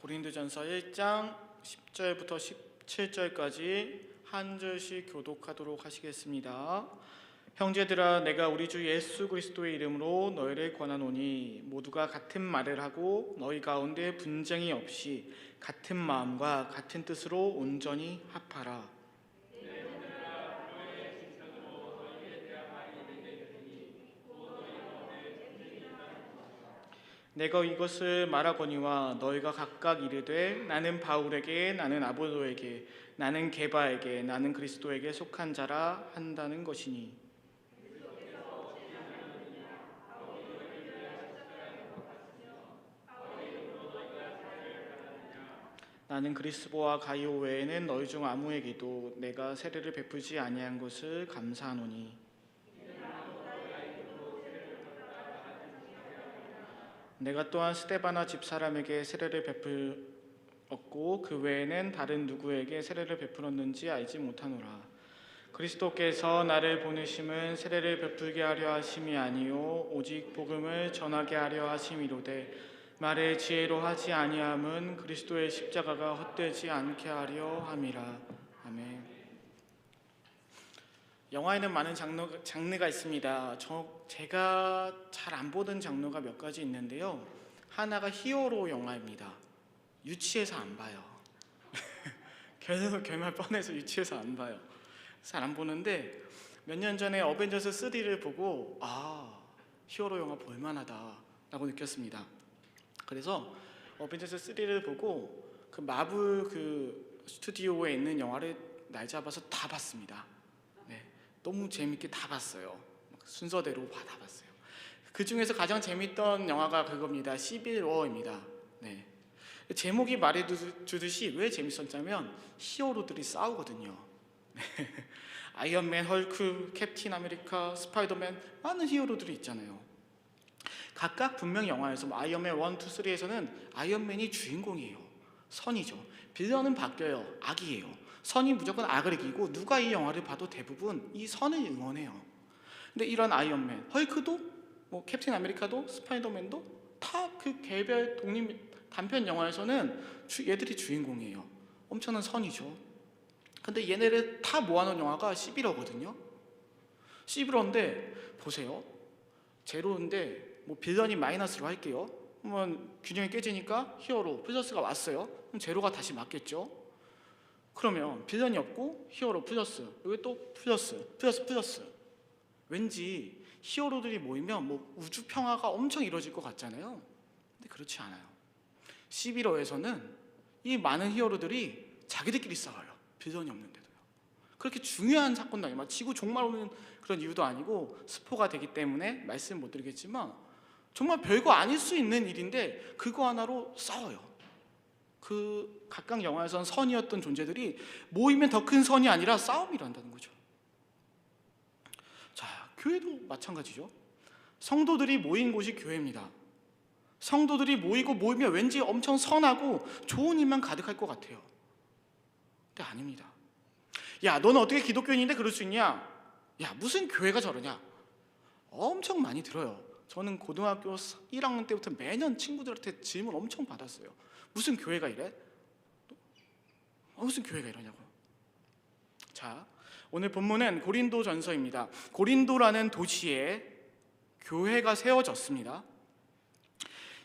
고린도전서 1장 10절부터 17절까지 한 절씩 교독하도록 하시겠습니다. 형제들아, 내가 우리 주 예수 그리스도의 이름으로 너희를 권하노니 모두가 같은 말을 하고 너희 가운데 분쟁이 없이 같은 마음과 같은 뜻으로 온전히 합하라. 내가 이것을 말하거니와 너희가 각각 이르되 나는 바울에게, 나는 아볼로에게, 나는 게바에게, 나는 그리스도에게 속한 자라 한다는 것이니, 나는 그리스도와 가이오 외에는 너희 중 아무에게도 내가 세례를 베푸지 아니한 것을 감사하노니, 내가 또한 스데바나 집사람에게 세례를 베풀었고 그 외에는 다른 누구에게 세례를 베풀었는지 알지 못하노라. 그리스도께서 나를 보내심은 세례를 베풀게 하려 하심이 아니요 오직 복음을 전하게 하려 하심이로되, 말의 지혜로 하지 아니함은 그리스도의 십자가가 헛되지 않게 하려 함이라. 아멘. 영화에는 많은 장르가 있습니다. 제가 잘 안 보던 장르가 몇 가지 있는데요. 하나가 히어로 영화입니다. 유치해서 안 봐요. 결말 뻔해서 유치해서 안 봐요. 잘 안 보는데 몇 년 전에 어벤져스 3를 보고 히어로 영화 볼만하다라고 느꼈습니다. 그래서 어벤져스 3를 보고 그 마블 그 스튜디오에 있는 영화를 날 잡아서 다 봤습니다. 너무 재밌게 다 봤어요. 순서대로 다 봤어요. 그 중에서 가장 재밌던 영화가 그겁니다. 시빌 워입니다. 제목이 말해주듯이 왜 재밌었냐면 히어로들이 싸우거든요. 아이언맨, 헐크, 캡틴 아메리카, 스파이더맨, 많은 히어로들이 있잖아요. 각각 분명 영화에서 아이언맨 1, 2, 3에서는 아이언맨이 주인공이에요. 선이죠. 빌런은 바뀌어요. 악이에요. 선이 무조건 악을 이기고, 누가 이 영화를 봐도 대부분 이 선을 응원해요. 근데 이런 아이언맨, 헐크도, 캡틴 아메리카도, 스파이더맨도 다 그 개별 독립 단편 영화에서는 얘들이 주인공이에요. 엄청난 선이죠. 근데 얘네를 다 모아놓은 영화가 11호거든요. 11호인데 보세요. 제로인데 빌런이 마이너스로 할게요. 그러면 균형이 깨지니까 히어로 플러스가 왔어요. 그럼 제로가 다시 맞겠죠. 그러면 빌런이 없고 히어로 플러스, 여기 또 플러스. 왠지 히어로들이 모이면 우주 평화가 엄청 이루어질 것 같잖아요. 근데 그렇지 않아요. 11호에서는 이 많은 히어로들이 자기들끼리 싸워요. 빌런이 없는데도요. 그렇게 중요한 사건도 아니고 지구 종말 오는 그런 이유도 아니고 스포가 되기 때문에 말씀 못 드리겠지만 정말 별거 아닐 수 있는 일인데 그거 하나로 싸워요. 그 각각 영화에선 선이었던 존재들이 모이면 더 큰 선이 아니라 싸움을 한다는 거죠. 자, 교회도 마찬가지죠. 성도들이 모인 곳이 교회입니다. 성도들이 모이면 왠지 엄청 선하고 좋은 일만 가득할 것 같아요. 근데 아닙니다. 야, 너는 어떻게 기독교인인데 그럴 수 있냐? 야, 무슨 교회가 저러냐? 엄청 많이 들어요. 저는 고등학교 1학년 때부터 매년 친구들한테 질문 엄청 받았어요. 무슨 교회가 이래? 무슨 교회가 이러냐고요. 자, 오늘 본문은 고린도전서입니다. 고린도라는 도시에 교회가 세워졌습니다.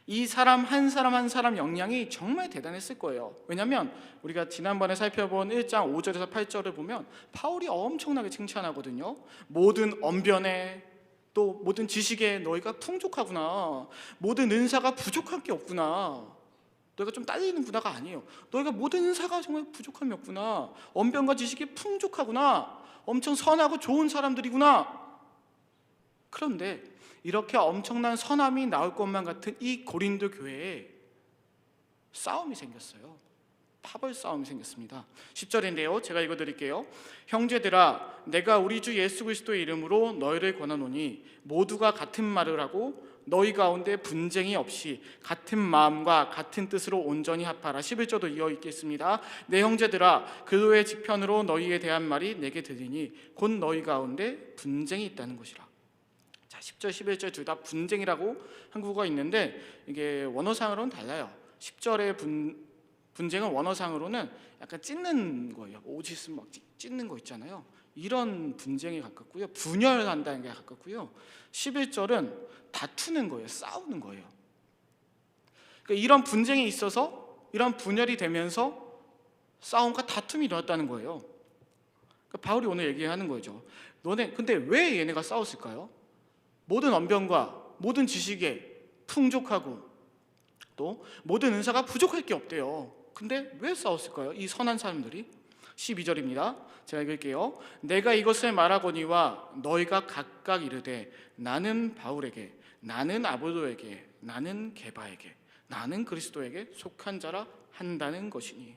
이 사람 한 사람 역량이 정말 대단했을 거예요. 왜냐하면 우리가 지난번에 살펴본 1장 5절에서 8절을 보면 바울이 엄청나게 칭찬하거든요. 모든 언변에, 또 모든 지식에 너희가 풍족하구나. 모든 은사가 부족한 게 없구나. 너희가 좀 딸리는구나가 아니에요. 너희가 모든 은사가 정말 부족함이 없구나. 언변과 지식이 풍족하구나. 엄청 선하고 좋은 사람들이구나. 그런데 이렇게 엄청난 선함이 나올 것만 같은 이 고린도 교회에 싸움이 생겼어요. 파벌 싸움이 생겼습니다. 10절인데요. 제가 읽어드릴게요. 형제들아, 내가 우리 주 예수 그리스도의 이름으로 너희를 권하노니 모두가 같은 말을 하고 너희 가운데 분쟁이 없이 같은 마음과 같은 뜻으로 온전히 합하라. 11절도 이어 읽겠습니다. 내 형제들아, 그도의 지편으로 너희에 대한 말이 내게 들리니 곧 너희 가운데 분쟁이 있다는 것이라. 자, 10절, 11절 둘 다 분쟁이라고 한국어가 있는데 이게 원어상으로는 달라요. 10절의 분쟁은 원어상으로는 약간 찢는 거예요. 오짓은 막 찢는 거 있잖아요. 이런 분쟁에 가깝고요. 분열한다는 게 가깝고요. 11절은 다투는 거예요. 싸우는 거예요. 그러니까 이런 분쟁이 있어서 이런 분열이 되면서 싸움과 다툼이 일어났다는 거예요. 그러니까 바울이 오늘 얘기하는 거죠. 너네 근데 왜 얘네가 싸웠을까요? 모든 언변과 모든 지식에 풍족하고 또 모든 은사가 부족할 게 없대요. 근데 왜 싸웠을까요? 이 선한 사람들이. 12절입니다. 제가 읽을게요. 내가 이것을 말하거니와 너희가 각각 이르되 나는 바울에게, 나는 아볼로에게, 나는 게바에게, 나는 그리스도에게 속한 자라 한다는 것이니.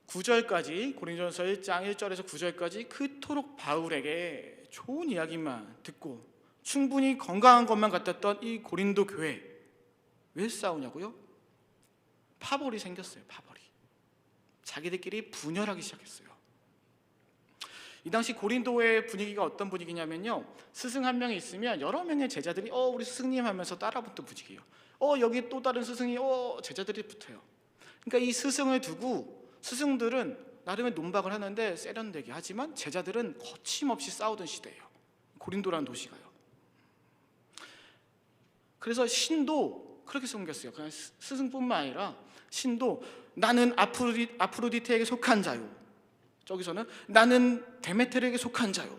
9절까지 고린도전서 1장 1절에서 9절까지 그토록 바울에게 좋은 이야기만 듣고 충분히 건강한 것만 같았던 이 고린도 교회, 왜 싸우냐고요? 파벌이 생겼어요. 파벌이. 자기들끼리 분열하기 시작했어요. 이 당시 고린도의 분위기가 어떤 분위기냐면요, 스승 한 명이 있으면 여러 명의 제자들이 우리 스승님 하면서 따라붙는 분위기예요. 여기 또 다른 스승이 제자들이 붙어요. 그러니까 이 스승을 두고 스승들은 나름의 논박을 하는데 세련되게, 하지만 제자들은 거침없이 싸우던 시대예요. 고린도라는 도시가요. 그래서 신도 그렇게 생겼어요. 그냥 스승뿐만 아니라 신도 나는 아프로디테에게 속한 자요, 저기서는 나는 데메텔에게 속한 자요.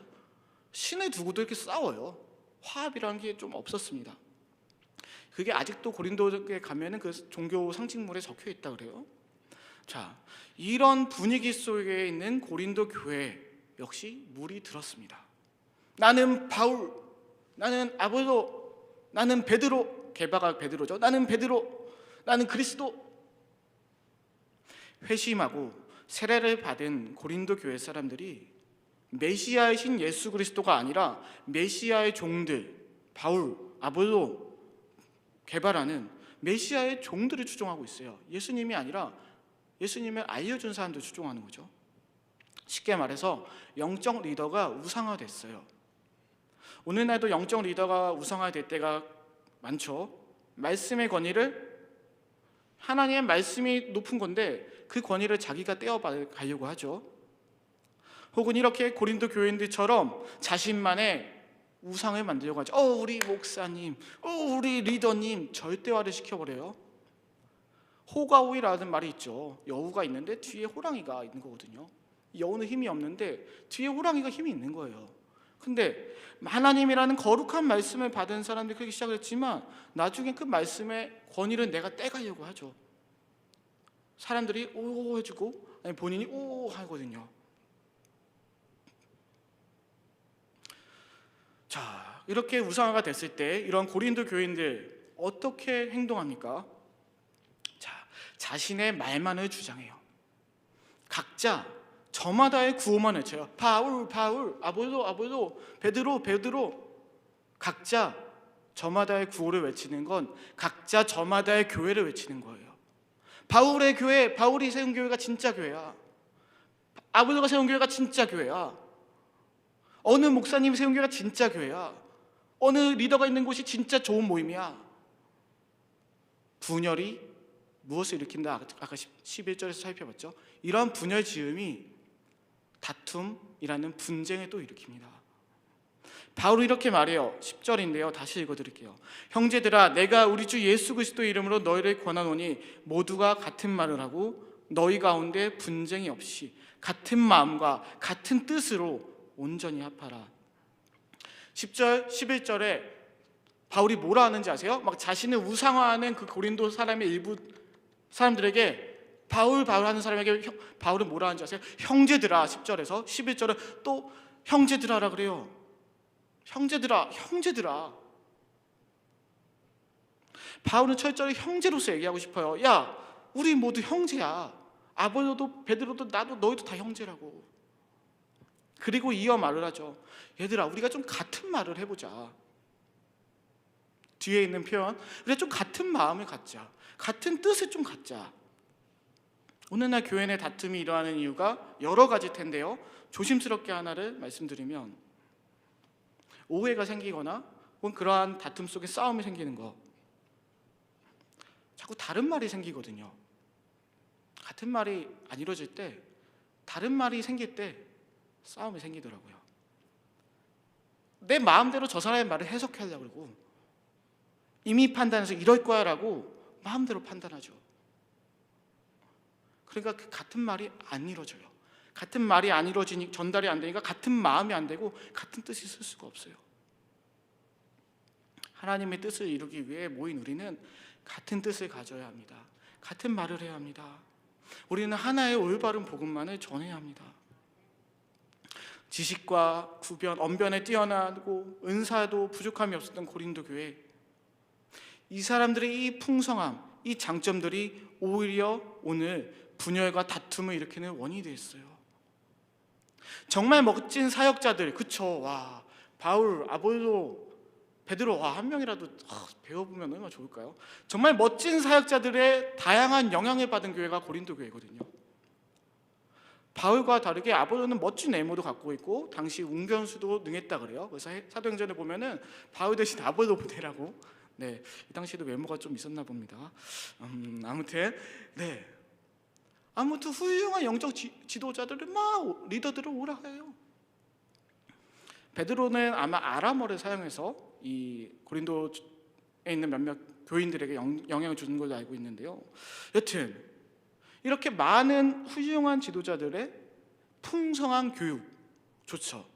신을 두고도 이렇게 싸워요. 화합이라는 게 좀 없었습니다. 그게 아직도 고린도에 가면은 그 종교 상징물에 적혀 있다 그래요. 자, 이런 분위기 속에 있는 고린도 교회 역시 물이 들었습니다. 나는 바울, 나는 아볼로, 나는 베드로, 게바가 베드로죠. 나는 베드로, 나는 그리스도. 회심하고 세례를 받은 고린도 교회 사람들이 메시아이신 예수 그리스도가 아니라 메시아의 종들, 바울, 아볼로, 게바라는 메시아의 종들을 추종하고 있어요. 예수님이 아니라 예수님을 알려준 사람들 추종하는 거죠. 쉽게 말해서 영적 리더가 우상화됐어요. 오늘날도 영적 리더가 우상화될 때가 많죠. 말씀의 권위를, 하나님의 말씀이 높은 건데 그 권위를 자기가 떼어가려고 하죠. 혹은 이렇게 고린도 교인들처럼 자신만의 우상을 만들려고 하죠. 우리 목사님, 우리 리더님, 절대화를 시켜버려요. 호가호이라는 말이 있죠. 여우가 있는데 뒤에 호랑이가 있는 거거든요. 여우는 힘이 없는데 뒤에 호랑이가 힘이 있는 거예요. 근데 하나님이라는 거룩한 말씀을 받은 사람들이 그렇게 시작을 했지만 나중에 그 말씀의 권위를 내가 떼가려고 하죠. 사람들이 오 해주고 아니 본인이 오 하거든요. 자, 이렇게 우상화가 됐을 때 이런 고린도 교인들 어떻게 행동합니까? 자, 자신의 말만을 주장해요. 각자 저마다의 구호만 외쳐요. 바울, 바울, 아볼로, 아볼로, 베드로, 베드로. 각자 저마다의 구호를 외치는 건 각자 저마다의 교회를 외치는 거예요. 바울의 교회, 바울이 세운 교회가 진짜 교회야. 아볼로가 세운 교회가 진짜 교회야. 어느 목사님이 세운 교회가 진짜 교회야. 어느 리더가 있는 곳이 진짜 좋은 모임이야. 분열이 무엇을 일으킨다? 아까 11절에서 살펴봤죠. 이러한 분열 지음이 다툼이라는 분쟁을 또 일으킵니다. 바울이 이렇게 말해요. 10절인데요. 다시 읽어드릴게요. 형제들아, 내가 우리 주 예수 그리스도 이름으로 너희를 권하노니 모두가 같은 말을 하고 너희 가운데 분쟁이 없이 같은 마음과 같은 뜻으로 온전히 합하라. 10절, 11절에 바울이 뭐라 하는지 아세요? 막 자신을 우상화하는 그 고린도 사람의 일부 사람들에게 바울 하는 사람에게 바울은 뭐라 하는지 아세요? 형제들아. 10절에서 11절은 또 형제들아라 그래요. 형제들아. 바울은 철저히 형제로서 얘기하고 싶어요. 야, 우리 모두 형제야. 아볼로도 베드로도 나도 너희도 다 형제라고. 그리고 이어 말을 하죠. 얘들아, 우리가 좀 같은 말을 해보자. 뒤에 있는 표현, 우리가 좀 같은 마음을 갖자. 같은 뜻을 좀 갖자. 오늘날 교회 내 다툼이 일어나는 이유가 여러 가지일 텐데요. 조심스럽게 하나를 말씀드리면 오해가 생기거나 혹은 그러한 다툼 속에 싸움이 생기는 거. 자꾸 다른 말이 생기거든요. 같은 말이 안 이루어질 때, 다른 말이 생길 때 싸움이 생기더라고요. 내 마음대로 저 사람의 말을 해석하려고 그러고, 이미 판단해서 이럴 거야 라고 마음대로 판단하죠. 그러니까 그 같은 말이 안 이루어져요. 같은 말이 안 이루어지니 전달이 안 되니까 같은 마음이 안 되고 같은 뜻이 쓸 수가 없어요. 하나님의 뜻을 이루기 위해 모인 우리는 같은 뜻을 가져야 합니다. 같은 말을 해야 합니다. 우리는 하나의 올바른 복음만을 전해야 합니다. 지식과 구변, 언변에 뛰어나고 은사도 부족함이 없었던 고린도 교회, 이 사람들의 이 풍성함, 이 장점들이 오히려 오늘 분열과 다툼을 일으키는 원인이 됐어요. 정말 멋진 사역자들, 그쵸? 와, 바울, 아볼로, 베드로, 와, 한 명이라도 배워보면 얼마나 좋을까요? 정말 멋진 사역자들의 다양한 영향을 받은 교회가 고린도 교회거든요. 바울과 다르게 아볼로는 멋진 외모도 갖고 있고 당시 웅변수도 능했다 그래요. 그래서 사도행전에 보면은 바울 대신 아볼로 보내라고. 네, 이 당시에도 외모가 좀 있었나 봅니다. 아무튼 훌륭한 영적 지도자들을 막 리더들을 오라 해요. 베드로는 아마 아람어를 사용해서 이 고린도에 있는 몇몇 교인들에게 영향을 주는 걸로 알고 있는데요. 여튼 이렇게 많은 훌륭한 지도자들의 풍성한 교육, 좋죠.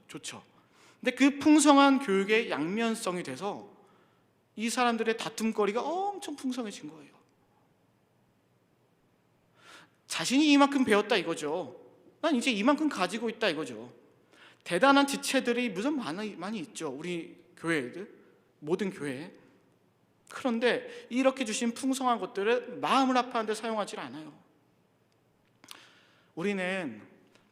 근데 그 풍성한 교육의 양면성이 돼서 이 사람들의 다툼거리가 엄청 풍성해진 거예요. 자신이 이만큼 배웠다 이거죠. 난 이제 이만큼 가지고 있다 이거죠. 대단한 지체들이 무슨 많이 있죠. 우리 교회들, 모든 교회에. 그런데 이렇게 주신 풍성한 것들을 마음을 아파하는데 사용하지 않아요. 우리는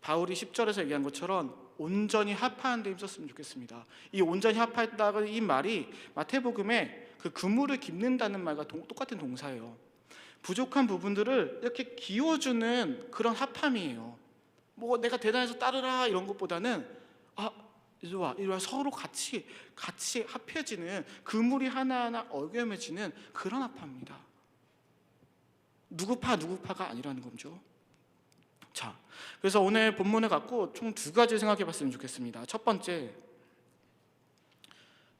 바울이 10절에서 얘기한 것처럼 온전히 합하는 데 힘썼으면 좋겠습니다. 이 온전히 합하다는 이 말이 마태복음에 그 그물을 깁는다는 말과 똑같은 동사예요. 부족한 부분들을 이렇게 기워주는 그런 합함이에요. 뭐 내가 대단해서 따르라 이런 것보다는 이리 와 서로 같이 합해지는, 그물이 하나하나 어겸해지는 그런 합합입니다. 누구파가 아니라는 거죠. 자, 그래서 오늘 본문을 갖고 총 두 가지 생각해 봤으면 좋겠습니다. 첫 번째,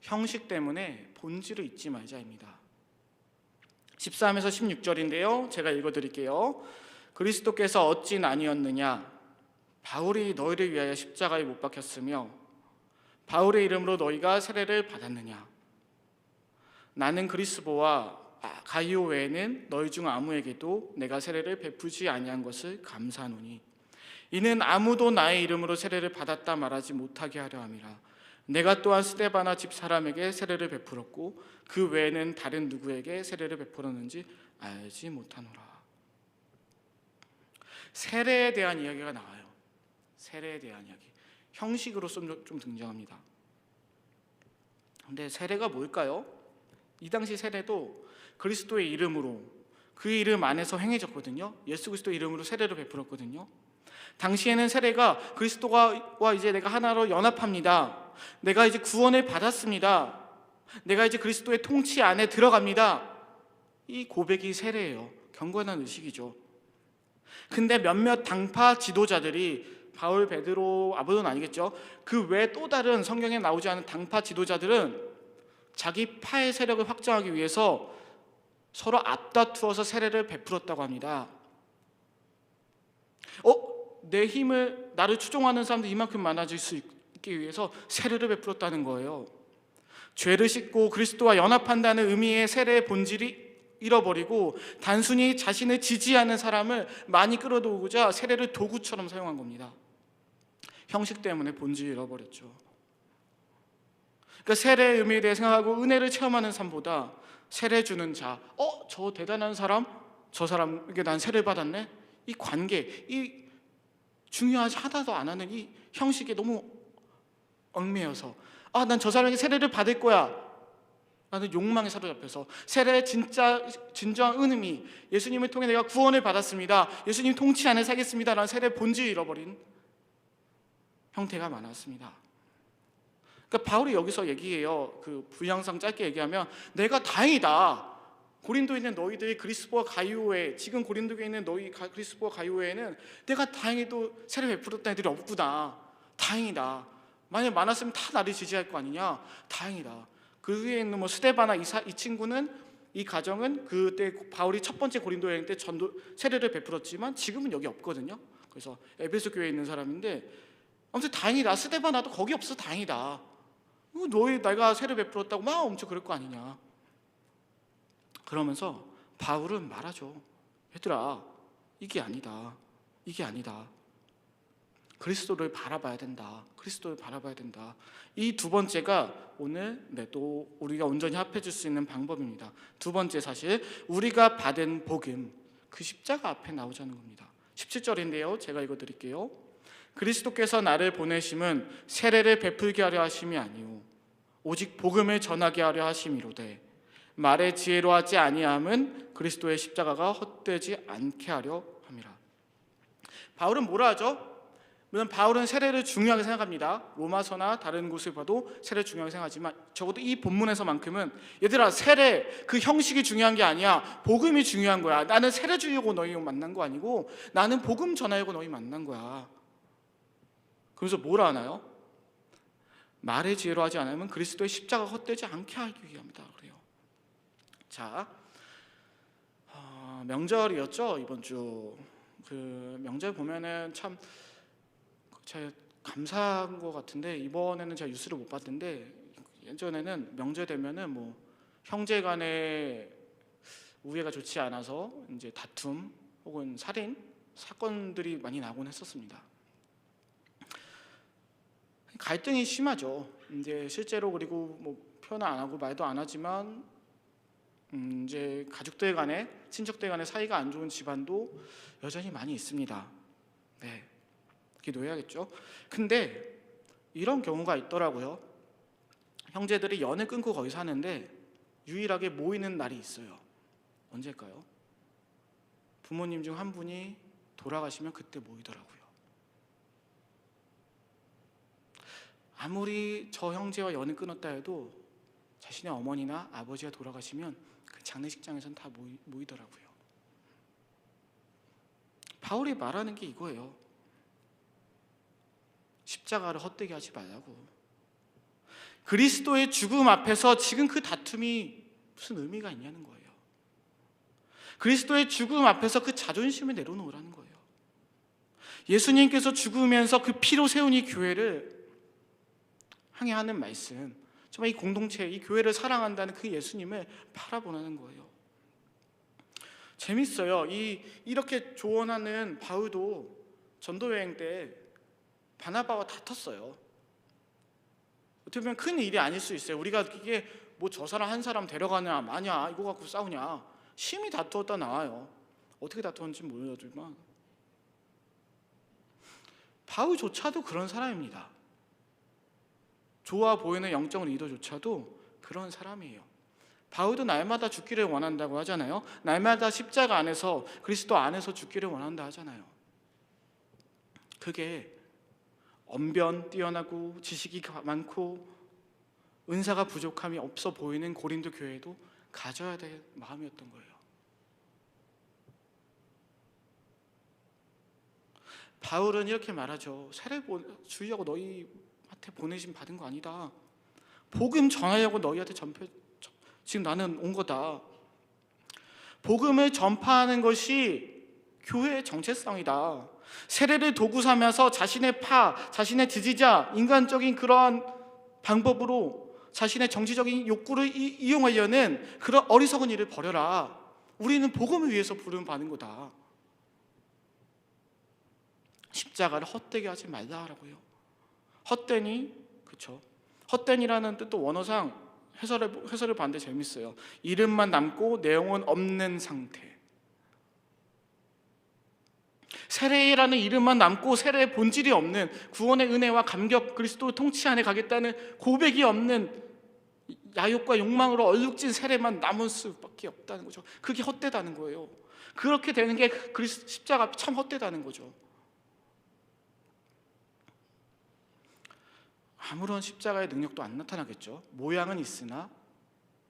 형식 때문에 본질을 잊지 말자입니다. 13에서 16절인데요. 제가 읽어드릴게요. 그리스도께서 어찌 아니었느냐? 바울이 너희를 위하여 십자가에 못 박혔으며 바울의 이름으로 너희가 세례를 받았느냐? 나는 그리스도와 가이오 외에는 너희 중 아무에게도 내가 세례를 베푸지 아니한 것을 감사하노니 이는 아무도 나의 이름으로 세례를 받았다 말하지 못하게 하려 함이라. 내가 또한 스데바나 집 사람에게 세례를 베풀었고 그 외에는 다른 누구에게 세례를 베풀었는지 알지 못하노라. 세례에 대한 이야기가 나와요. 세례에 대한 이야기, 형식으로 좀 등장합니다. 근데 세례가 뭘까요? 이 당시 세례도 그리스도의 이름으로, 그 이름 안에서 행해졌거든요. 예수 그리스도 이름으로 세례를 베풀었거든요. 당시에는 세례가 그리스도와 이제 내가 하나로 연합합니다. 내가 이제 구원을 받았습니다. 내가 이제 그리스도의 통치 안에 들어갑니다. 이 고백이 세례예요. 경건한 의식이죠. 근데 몇몇 당파 지도자들이, 바울, 베드로, 아볼로는 아니겠죠. 그 외 또 다른 성경에 나오지 않은 당파 지도자들은 자기 파의 세력을 확장하기 위해서 서로 앞다투어서 세례를 베풀었다고 합니다. 내 힘을, 나를 추종하는 사람들이 이만큼 많아질 수 있기 위해서 세례를 베풀었다는 거예요. 죄를 씻고 그리스도와 연합한다는 의미의 세례의 본질이 잃어버리고 단순히 자신을 지지하는 사람을 많이 끌어들이고자 세례를 도구처럼 사용한 겁니다. 형식 때문에 본질을 잃어버렸죠. 그러니까 세례의 의미에 대해 생각하고 은혜를 체험하는 삶보다 세례 주는 자, 저 대단한 사람, 저 사람에게 난 세례 받았네, 이 관계, 이 중요하지 하나도 안 하는 이 형식에 너무 얽매여서 난 저 사람에게 세례를 받을 거야 라는 욕망에 사로잡혀서 세례의 진정한 의미, 예수님을 통해 내가 구원을 받았습니다, 예수님 통치 안에 살겠습니다 라는 세례의 본질을 잃어버린 형태가 많았습니다. 그러니까 바울이 여기서 얘기해요. 그 부양상 짧게 얘기하면 내가 다행이다, 고린도에 있는 너희들이 그리스도와 가이오에, 지금 고린도에 있는 너희 그리스도와 가이오에는 내가 다행히도 세례 베풀었던 애들이 없구나. 다행이다. 만약 많았으면 다 나를 지지할 거 아니냐. 다행이다. 그 위에 있는 뭐 스데바나 이 친구는, 이 가정은 그때 바울이 첫 번째 고린도 여행 때 전도 세례를 베풀었지만 지금은 여기 없거든요. 그래서 에베소 교회에 있는 사람인데, 아무튼 다행이다. 스데바나도 거기 없어. 다행이다. 너희 내가 세례 베풀었다고 막 엄청 그럴 거 아니냐. 그러면서 바울은 말하죠. 얘들아, 이게 아니다. 이게 아니다. 그리스도를 바라봐야 된다. 그리스도를 바라봐야 된다. 이 두 번째가 오늘 또 우리가 온전히 합해줄 수 있는 방법입니다. 두 번째, 사실 우리가 받은 복음, 그 십자가 앞에 나오자는 겁니다. 17절인데요. 제가 읽어드릴게요. 그리스도께서 나를 보내심은 세례를 베풀게 하려 하심이 아니오 오직 복음을 전하게 하려 하심이로되 말의 지혜로 하지 아니함은 그리스도의 십자가가 헛되지 않게 하려 함이라. 바울은 뭐라 하죠? 물론 바울은 세례를 중요하게 생각합니다. 로마서나 다른 곳을 봐도 세례를 중요하게 생각하지만 적어도 이 본문에서만큼은 얘들아, 세례 그 형식이 중요한 게 아니야. 복음이 중요한 거야. 나는 세례 주려고 너희 만난 거 아니고 나는 복음 전하려고 너희 만난 거야. 그래서 뭐라 하나요? 말의 지혜로 하지 않으면 그리스도의 십자가가 헛되지 않게 하기 위함이다 그래요. 자, 명절이었죠 이번 주. 그 명절 보면은 참 제가 감사한 것 같은데, 이번에는 제가 뉴스를 못 봤는데 예전에는 명절 되면은 뭐 형제간의 우애가 좋지 않아서 이제 다툼 혹은 살인 사건들이 많이 나곤 했었습니다. 갈등이 심하죠. 이제 실제로, 그리고 뭐 표현 안 하고 말도 안 하지만 이제 가족들 간에, 친척들 간에 사이가 안 좋은 집안도 여전히 많이 있습니다. 네, 기도해야겠죠. 근데 이런 경우가 있더라고요. 형제들이 연을 끊고 거기 사는데 유일하게 모이는 날이 있어요. 언제일까요? 부모님 중 한 분이 돌아가시면 그때 모이더라고요. 아무리 저 형제와 연을 끊었다 해도 자신의 어머니나 아버지가 돌아가시면 그 장례식장에선 다 모이더라고요. 바울이 말하는 게 이거예요. 십자가를 헛되게 하지 말라고. 그리스도의 죽음 앞에서 지금 그 다툼이 무슨 의미가 있냐는 거예요. 그리스도의 죽음 앞에서 그 자존심을 내려놓으라는 거예요. 예수님께서 죽으면서 그 피로 세운 이 교회를 항해하는 말씀, 정말 이 공동체, 이 교회를 사랑한다는 그 예수님을 바라보는 거예요. 재밌어요. 이렇게 조언하는 바울도 전도 여행 때 바나바와 다퉜어요. 어떻게 보면 큰 일이 아닐 수 있어요. 우리가 이게 뭐 저 사람 한 사람 데려가냐 마냐 이거 갖고 싸우냐, 심히 다투었다 나와요. 어떻게 다투었는지 모르지만 바울조차도 그런 사람입니다. 좋아 보이는 영적 리더조차도 그런 사람이에요. 바울도 날마다 죽기를 원한다고 하잖아요. 날마다 십자가 안에서, 그리스도 안에서 죽기를 원한다 하잖아요. 그게 언변 뛰어나고 지식이 많고 은사가 부족함이 없어 보이는 고린도 교회도 가져야 될 마음이었던 거예요. 바울은 이렇게 말하죠. 세례 주려고 너희한테 보내심 받은 거 아니다. 복음 전하려고 너희한테 지금 나는 온 거다. 복음을 전파하는 것이 교회의 정체성이다. 세례를 도구 삼아서 자신의 자신의 지지자, 인간적인 그러한 방법으로 자신의 정치적인 욕구를 이용하려는 그런 어리석은 일을 버려라. 우리는 복음을 위해서 부름받은 거다. 십자가를 헛되게 하지 말라라고요. 헛되니, 그렇죠. 헛되니라는 뜻도 원어상 해설을 봤는데 재밌어요. 이름만 남고 내용은 없는 상태. 세례라는 이름만 남고 세례의 본질이 없는, 구원의 은혜와 감격, 그리스도 통치 안에 가겠다는 고백이 없는, 야욕과 욕망으로 얼룩진 세례만 남을 수밖에 없다는 거죠. 그게 헛되다는 거예요. 그렇게 되는 게 십자가 참 헛되다는 거죠. 아무런 십자가의 능력도 안 나타나겠죠. 모양은 있으나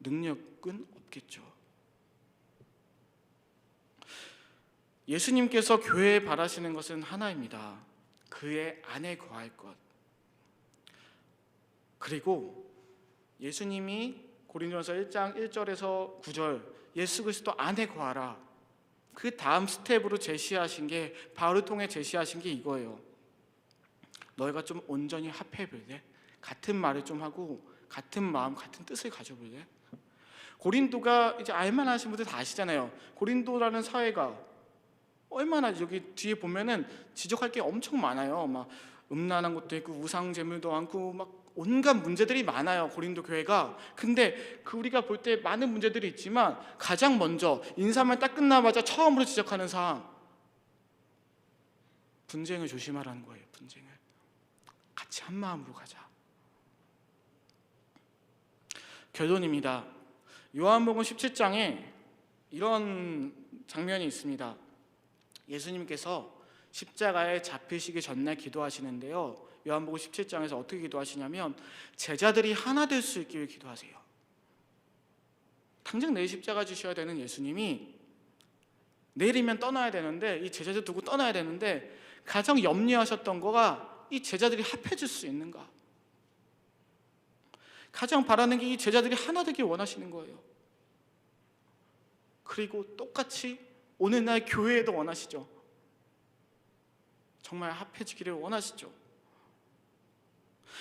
능력은 없겠죠. 예수님께서 교회에 바라시는 것은 하나입니다. 그의 안에 거할 것. 그리고 예수님이 고린도전서 1장 1절에서 9절 예수 그리스도 안에 거하라. 그 다음 스텝으로 제시하신 게, 바울을 통해 제시하신 게 이거예요. 너희가 좀 온전히 합해 볼래? 같은 말을 좀 하고 같은 마음, 같은 뜻을 가져볼래? 고린도가 이제 알만하신 분들 다 아시잖아요. 고린도라는 사회가 얼마나, 여기 뒤에 보면은 지적할 게 엄청 많아요. 막 음란한 것도 있고 우상 제물도 많고 막 온갖 문제들이 많아요, 고린도 교회가. 근데 그 우리가 볼 때 많은 문제들이 있지만 가장 먼저 인사말 딱 끝나자마자 처음으로 지적하는 사항, 분쟁을 조심하라는 거예요. 분쟁을 같이 한 마음으로 가자. 결론입니다. 요한복음 17장에 이런 장면이 있습니다. 예수님께서 십자가에 잡히시기 전날 기도하시는데요, 요한복음 17장에서 어떻게 기도하시냐면 제자들이 하나 될 수 있기를 기도하세요. 당장 내일 십자가 지셔야 되는 예수님이 내일이면 떠나야 되는데, 이 제자들 두고 떠나야 되는데 가장 염려하셨던 거가 이 제자들이 합해질 수 있는가. 가장 바라는 게 이 제자들이 하나 되길 원하시는 거예요. 그리고 똑같이 오늘날 교회에도 원하시죠. 정말 합해지기를 원하시죠.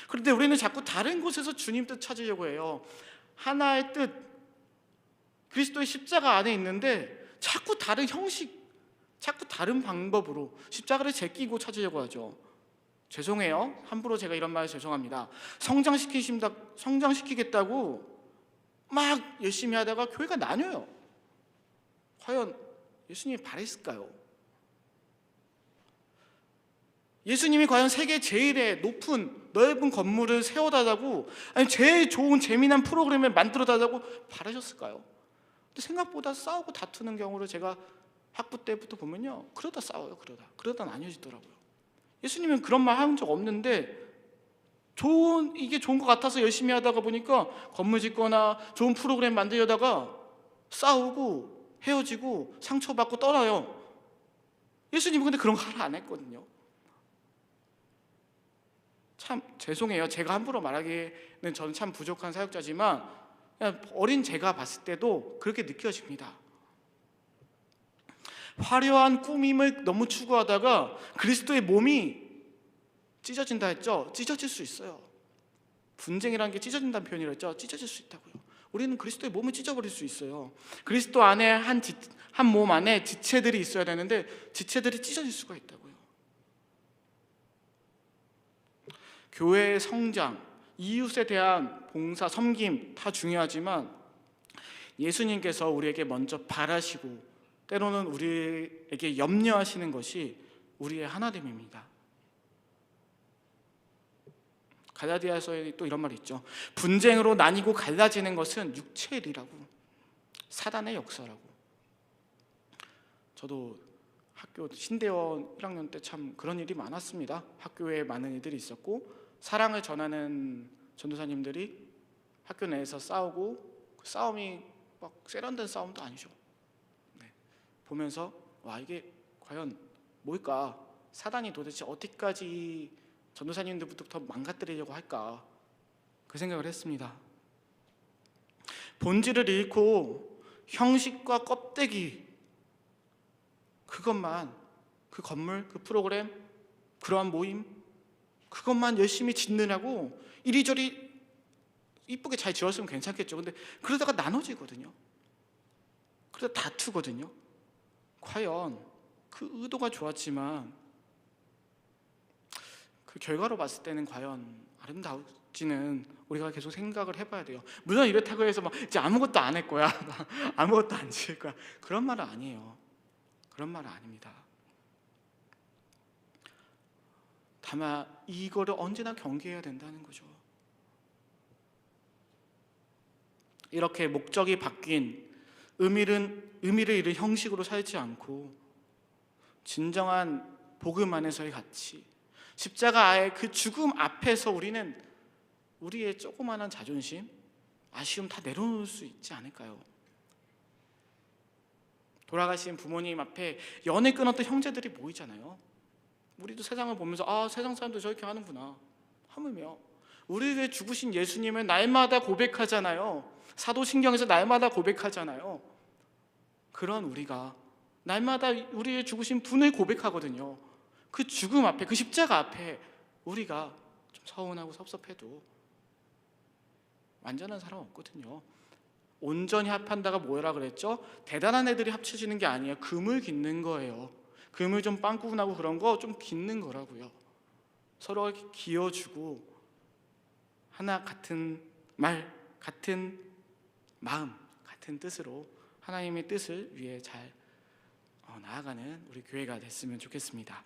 그런데 우리는 자꾸 다른 곳에서 주님 뜻 찾으려고 해요. 하나의 뜻, 그리스도의 십자가 안에 있는데 자꾸 다른 형식, 자꾸 다른 방법으로 십자가를 제끼고 찾으려고 하죠. 죄송해요. 함부로 제가 이런 말 죄송합니다. 성장시키겠다고 막 열심히 하다가 교회가 나뉘어요. 과연 예수님이 바랬을까요? 예수님이 과연 세계 제일의 높은 넓은 건물을 세워달라고, 아니 제일 좋은 재미난 프로그램을 만들어달라고 바라셨을까요? 근데 생각보다 싸우고 다투는 경우를 제가 학부 때부터 보면요, 그러다 싸워요. 그러다 나뉘어지더라고요. 예수님은 그런 말 한 적 없는데 이게 좋은 것 같아서 열심히 하다가 보니까 건물 짓거나 좋은 프로그램 만들려다가 싸우고 헤어지고 상처받고 떠나요. 예수님은 근데 그런 거 하나 안 했거든요. 참 죄송해요. 제가 함부로 말하기에는 저는 참 부족한 사역자지만 그냥 어린 제가 봤을 때도 그렇게 느껴집니다. 화려한 꾸밈을 너무 추구하다가 그리스도의 몸이 찢어진다 했죠. 찢어질 수 있어요. 분쟁이라는 게 찢어진다는 표현이라 했죠. 찢어질 수 있다고요. 우리는 그리스도의 몸을 찢어버릴 수 있어요. 그리스도 안에 한 몸 안에 지체들이 있어야 되는데 지체들이 찢어질 수가 있다고요. 교회의 성장, 이웃에 대한 봉사, 섬김 다 중요하지만 예수님께서 우리에게 먼저 바라시고 때로는 우리에게 염려하시는 것이 우리의 하나됨입니다. 갈라디아서에 또 이런 말이 있죠. 분쟁으로 나뉘고 갈라지는 것은 육체의 일이라고, 사단의 역사라고. 저도 학교 신대원 1학년 때 참 그런 일이 많았습니다. 학교에 많은 일들이 있었고 사랑을 전하는 전도사님들이 학교 내에서 싸우고 그 싸움이 막 세련된 싸움도 아니죠. 보면서 와, 이게 과연 뭘까? 사단이 도대체 어디까지 전도사님들부터 망가뜨리려고 할까? 그 생각을 했습니다. 본질을 잃고 형식과 껍데기, 그것만, 그 건물, 그 프로그램, 그러한 모임, 그것만 열심히 짓느라고 이리저리 이쁘게 잘 지었으면 괜찮겠죠. 근데 그러다가 나눠지거든요. 그러다 다투거든요. 과연 그 의도가 좋았지만 그 결과로 봤을 때는 과연 아름다울지는 우리가 계속 생각을 해봐야 돼요. 물론 이렇다고 해서 막 이제 아무것도 안 할 거야, 아무것도 안 지을 거야, 그런 말은 아니에요. 그런 말은 아닙니다. 다만 이거를 언제나 경계해야 된다는 거죠. 이렇게 목적이 바뀐 의미를 잃은 형식으로 살지 않고 진정한 복음 안에서의 가치, 십자가의 그 죽음 앞에서 우리는 우리의 조그마한 자존심, 아쉬움 다 내려놓을 수 있지 않을까요? 돌아가신 부모님 앞에 연을 끊었던 형제들이 모이잖아요. 우리도 세상을 보면서 세상 사람도 저렇게 하는구나 하물며 우리 위해 죽으신 예수님을 날마다 고백하잖아요. 사도신경에서 날마다 고백하잖아요. 그런 우리가 날마다 우리의 죽으신 분을 고백하거든요. 그 죽음 앞에, 그 십자가 앞에 우리가 좀 서운하고 섭섭해도 완전한 사람 없거든요. 온전히 합한다가 뭐라 그랬죠? 대단한 애들이 합쳐지는 게 아니에요. 금을 깃는 거예요. 금을 좀 빵꾸고 나고 그런 거 좀 깃는 거라고요. 서로 기어주고 하나 같은 말, 같은 마음, 같은 뜻으로 하나님의 뜻을 위해 잘 나아가는 우리 교회가 됐으면 좋겠습니다.